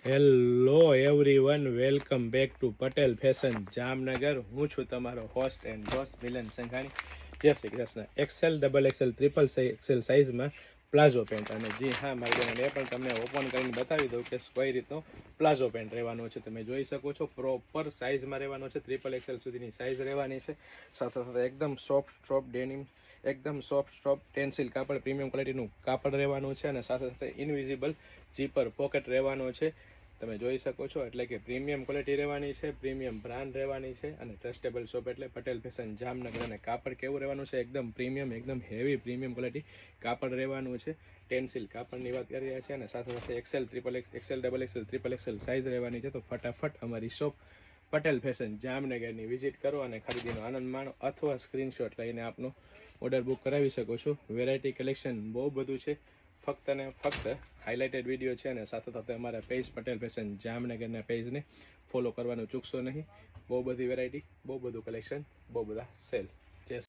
Hello everyone, welcome back to Patel fashion Jamnagar. હું છું તમારો host and boss Milan Sanghani. Jai Shri Krishna. XL, double XL, triple XL સાઇઝમાં palazzo pant. અને જી હા મારી બેન, એ પણ તમને ઓપન કરીને બતાવી દઉં કે કઈ રીતનો પ્લાઝો પેન્ટ રહેવાનો છે. તમે જોઈ શકો છો, પ્રોપર સાઇઝમાં રહેવાનો છે. ટ્રિપલ એક્સેલ સુધીની સાઇઝ રહેવાની છે. સાથે સાથે એકદમ સોફ્ટ સ્ટ્રોપ ડેનિમ, એકદમ સોફ્ટ સ્ટ્રોપ ટેન્સિલ કાપડ, પ્રીમિયમ ક્વોલિટીનું કાપડ રહેવાનું છે. અને સાથે સાથે ઇનવિઝિબલ જીપર પોકેટ રહેવાનો છે. તમે જોઈ શકો છો, એટલે કે પ્રીમિયમ ક્વોલિટી રહેવાની છે, પ્રીમિયમ બ્રાન્ડ રહેવાની છે. અને ટ્રસ્ટેબલ શોપ એટલે પટેલ ફેશન જામનગર. અને કાપડ કેવું રહેવાનું છે? એકદમ પ્રીમિયમ, એકદમ હેવી પ્રીમિયમ ક્વોલિટી કાપડ રહેવાનું છે. ટેન્સિલ કાપડની વાત કરી રહ્યા છે. અને સાથે સાથે XL, triple XL, double XL, triple XL size રહેવાની છે. તો ફટાફટ અમારી શોપ પટેલ ફેશન જામનગરની વિઝિટ કરો અને ખરીદીનો આનંદ માણો, અથવા સ્ક્રીનશોટ લઈને આપનો ઓર્ડર બુક કરાવી શકો છો. વેરાયટી કલેક્શન બહુ બધું છે. ફક્ત ને ફક્ત હાઇલાઇટેડ વિડીયો છે. અને સાથે સાથે અમારા પેજ પટેલ ફેશન જામનગરના પેજને ફોલો કરવાનું ચૂકશો નહીં. બહુ બધી વેરાયટી, બહુ બધું કલેક્શન, બહુ બધા સેલ.